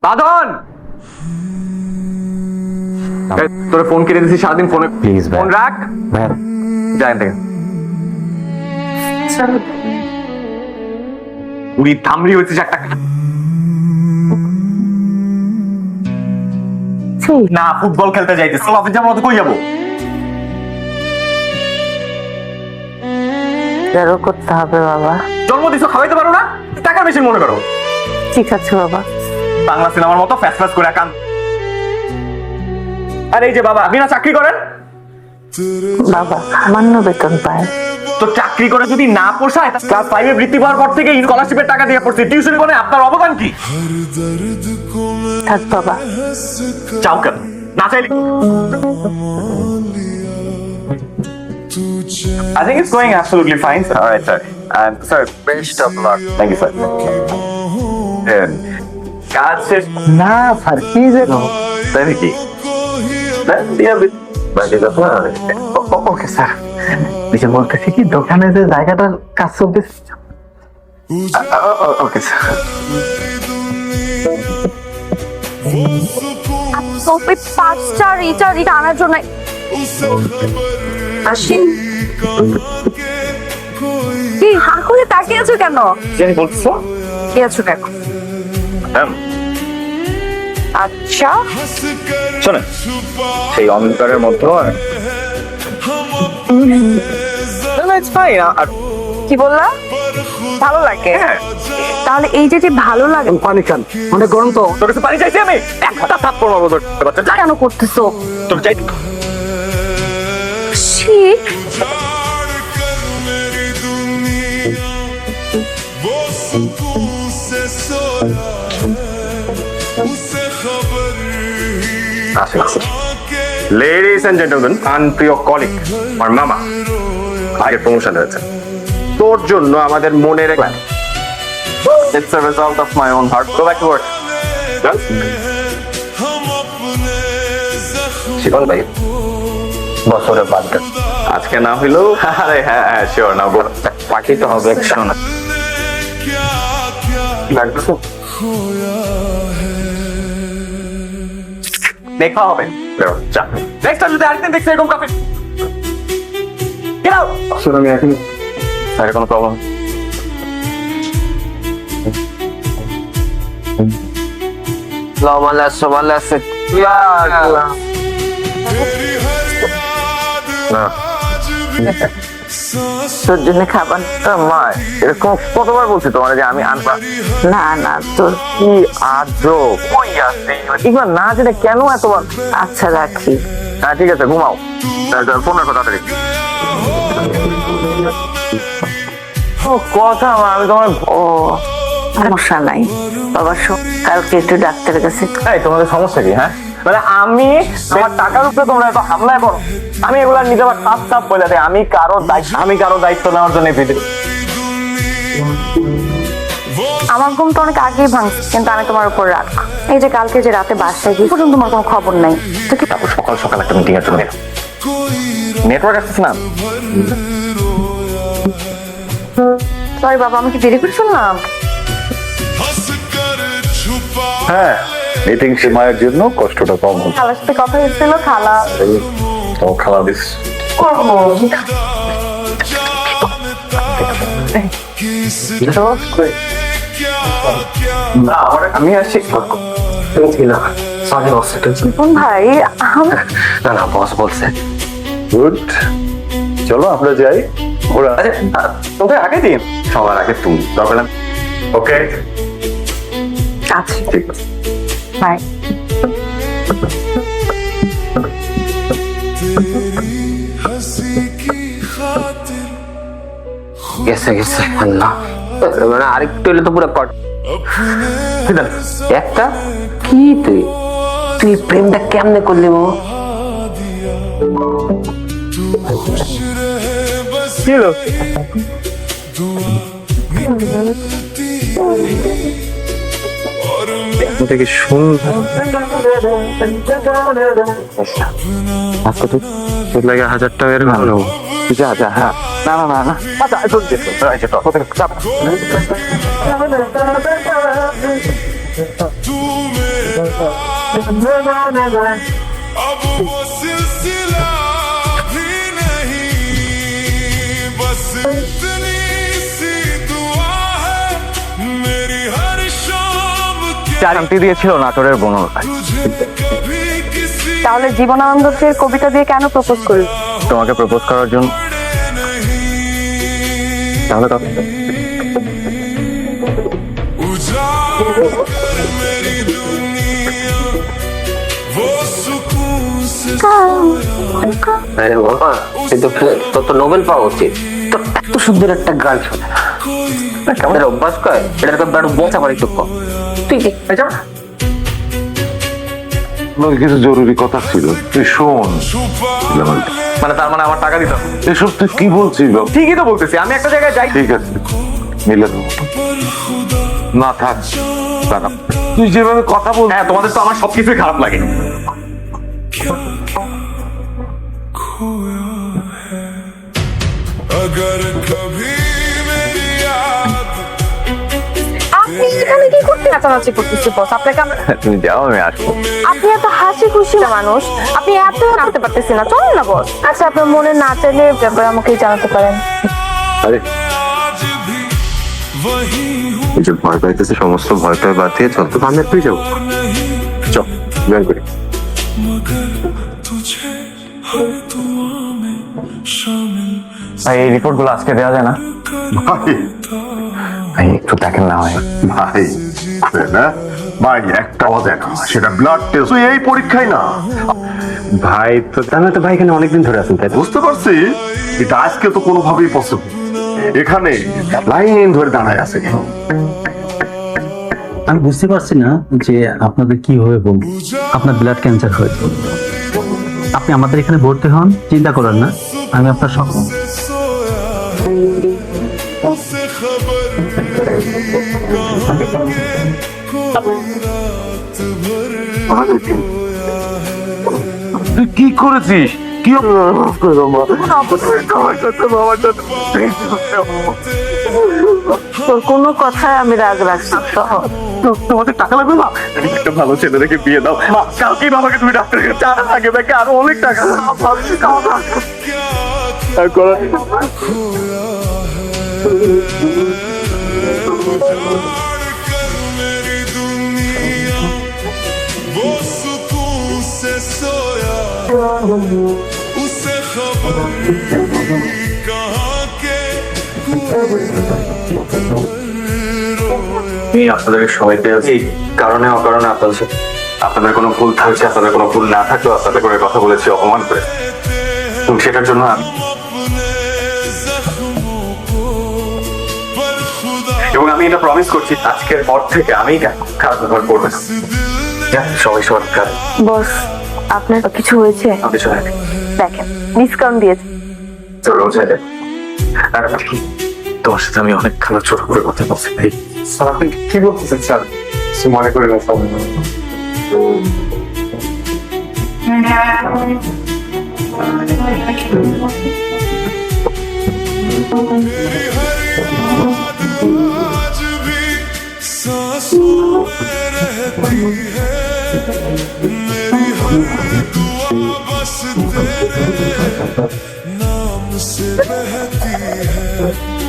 বাদন, তোরে ফোন কেটে দিছি সারাদিন ফোনে। প্লিজ ফোন রাখ, ভাই যাই থেকে পুরি থামড়ি হয়েছিস একটা। না ফুটবল খেলতে যাইতেছি, অফিস যাওয়ার মতো কই যাবো? বেরো করতে হবে বাবা। জন্ম দিছো, খাওয়াইতে পারো না, টাকা বেশি মনে করো। ঠিক আছে বাবা। বাংলা সিনেমার মতো ফ্যাস ফ্যাস করে কান। আর এই যে বাবা, আপনি না চাকরি করেন? বাবা সামান্য বেতন পায়। তো চাকরি করে যদি না পোষায়, ক্লাস 5 এ বৃত্তি পাওয়ার পর থেকে স্কলারশিপের টাকা দিয়ে পড়ছি, টিউশন করে আপনার অবদান কি? থাক বাবা। চাও কেন? না চাইলে I think it's going absolutely fine, sir. All right, sir. And sir, best of luck. Thank you, sir. কাজ শেষ না স্যার কি যে তাই নাকি? ওকে স্যার, নিচে বলতেছি কি দোকানে যে জায়গাটার কাজ চলতেছে। Okay sir. ওই 5টা রিটা আনার জন্য আসি। কি হাঁ করে তাকিয়ে আছো কেন? জানি বলছো? কি আছো দেখো। আচ্ছা শোনেন, সেই অন্ধকারের মধ্যে কি বললা? ভালো লাগে? তাহলে এই যে ভালো লাগে পানি খান, অনেক গরম তো। তোর কাছে পানি চাইছি আমি, একটা থাপ্পড় মারবো তোর বাচ্চা। কেন করতেছো? তোর চাই ছি, লেডিস এন্ড জেন্টলম্যান, প্রিয় কলিগ, আমার মামা আগে প্রমোশন হয়েছে। তোর জন্য আমাদের মনের plan. It's a result of my own heart. Go back to work. Done? Shivan ভাই, বছরে বাদ দেন। আজকে না হইলেও আরে হ্যাঁ হ্যাঁ শিওর না, পার্টি তো হবে একসঙ্গে। লাগতেছে দেখা হবে। যা, নেক্সট টাইম যদি আরেকদিন দেখছি এরকম কাফে, গেট আউট। আসলে আমি এখন স্যার কোনো প্রবলেম? না তোর জন্য খাবার। মা, এরকম কতবার বলছি তোমার যে আমি আনবা? না না তোর। কি আজব, কই আছে এগুলো না জেনে কেন এতবার? আচ্ছা রাখি। হ্যাঁ ঠিক আছে, ঘুমাও। ফোন রাখো তাড়াতাড়ি। ও কথা মা, আমি তোমার ও সমস্যা নাই বাবা। কালকে একটু ডাক্তারের কাছে। এই তোমাদের সমস্যা কি? হ্যাঁ মানে আমি আমার টাকার উপরে তোমরা এত হামলায় করো, আমি এগুলা নিজে আবার সাপ সাপ বলে দেয়। আমি কারো দায়িত্ব নেওয়ার জন্য পৃথিবী। আমার ঘুম তো অনেক আগেই ভাঙছে, কিন্তু আমি তোমার উপর রাগ। এই যে কালকে যে রাতে বাসায় গিয়ে পর্যন্ত তোমার কোনো খবর নাই। তো কি তারপর সকাল সকাল একটা মিটিং এর জন্য নেটওয়ার্ক আসছে না। সরি বাবা, আমি কি দেরি করে শুনলাম? হ্যাঁ, মিটিং সীমায়ের জন্য কষ্টটা কম হচ্ছে। খালার সাথে কথা হচ্ছিল, খালা তো খাওয়া দিস। আমি আসছি কোন ভাই? না না, বস বলছে। গুড, চলো আমরা যাই। ওরা তোকে আগে দিন, সবার আগে তুমি দরকার। ওকে, আচ্ছা ঠিক আছে, বাই। গেছে গেছে না, মানে আরেকটু হলে তো পুরো কট। একটা কি তুই তুই প্রেমটা কেমনে করলি? ও কি হলো? থেকে সুন্দর আজকে তো তোর লাগে 1000 টাকা এর ভালো। যা যা, হ্যাঁ না না না না, আচ্ছা তোর দেখো, চাপ तू मेरा अब वो सिलसिला भी नहीं, बस इतनी सी दुआ है मेरी हर शाम के শান্তি দিয়েছিল নাটোরের বনলতায়। तुझे कभी किसी তাহলে জীবনানন্দকে কবিতা দিয়ে কেন প্রপোজ করলি? তোমাকে প্রপোজ করার জন্য। তাহলে কথা उजाड़ मेरी दुनिया वो सुकून से আরে বাবা, তোর তো নোবেল পাওয়া উচিত। তোর এত সুন্দর একটা গান শোনে কেমন অভ্যাস কর, এটার কথা একটু বোঝা পারি তো তুই যা। আমার কিছু জরুরি কথা ছিল, তুই শোন। মানে তার মানে আমার টাকা দিতে হবে? এসব তুই কি বলছিস বাবা? ঠিকই তো বলতেছি, আমি একটা জায়গায় যাই। ঠিক আছে, মিলে দেবো। না থাক টাকা। তুই যেভাবে কথা বল, হ্যাঁ, তোমাদের তো আমার সবকিছুই খারাপ লাগে। अगर कभी मेरी याद আপনি এখানে কি করতে নাচানাচি করতেছি বস? আপনাকে তুমি যাও, আমি আসবো। আপনি এত হাসি খুশি মানুষ, আপনি এত নাচতে পারতেছেন না, চলুন না বস। আচ্ছা, আপনার মনে না চাইলে ব্যাপারে আমাকে জানাতে পারেন। আরে आज भी वही हूँ এই যে ভয় পাইতেছে, সমস্ত ভয়টাই বাদ দিয়ে চল তো সামনে তুই যাও। नहीं, চল জয়েন করি। मगर तुझे हर दुआ में शामिल ভাই, এই রিপোর্ট গুলো আজকে দেওয়া যায় না? ভাই ভাই একটু দেখেন না ভাই। ভাই না ভাই, একটা দেখ, সেটা ব্লাড টেস্ট, তুই এই পরীক্ষায় না। ভাই তো তাহলে তো ভাই এখানে অনেকদিন ধরে আছেন, তাই তো? বুঝতে পারছি, এটা আজকে তো কোনোভাবেই পসিবল। এখানে লাইন ধরে দাঁড়ায় আছে। আমি বুঝতে পারছি না যে আপনাদের কিভাবে বলবো। আপনার ব্লাড ক্যান্সার হয়েছে, আপনি আমাদের এখানে ভর্তি হন, চিন্তা করেন না, আমি আপনার সব उसे खबर कहाँ के कोई रात भर তুই কি করেছিস? কি তোর কোনো কথায় আমি রাগ রাখছি সহজ। তোমাদের টাকা লাগবে না? একটা ভালো ছেলে রেখে বিয়ে দাও। মা, কালকেই বাবাকে তুমি ডাক্তারের কাছে টাকা লাগে, ব্যাংকে আরো অনেক টাকা। कर मेरी दुनिया वो सुकून से सोया, उसे खबर कहाँ के আমি আপনাদেরকে সময় পেয়েছি, এই কারণে অকারণে আপনাদের সাথে আপনাদের কোনো ভুল থাকছে, আপনাদের কোনো ভুল না থাকলেও আপনাদের করে কথা বলেছি, অপমান করে, এবং সেটার জন্য আমি अपने जख्मों को पर खुदा এবং আমি এটা প্রমিস করছি আজকের পর থেকে আমি খারাপ ব্যবহার করবো না। সবাই সবার কাজ বস, আপনার কিছু হয়েছে? আমাকে চলে দেখেন, ডিসকাউন্ট দিয়েছে। আর তোমার সাথে আমি অনেক খারাপ ছোট করে কথা বলছি ভাই। স্যার আপনি কি বলতেছেন স্যার? কিছু মনে করেন না সব। मेरी हर याद आज भी सांसों में रहती है, मेरी हर दुआ बस तेरे नाम से बहती है।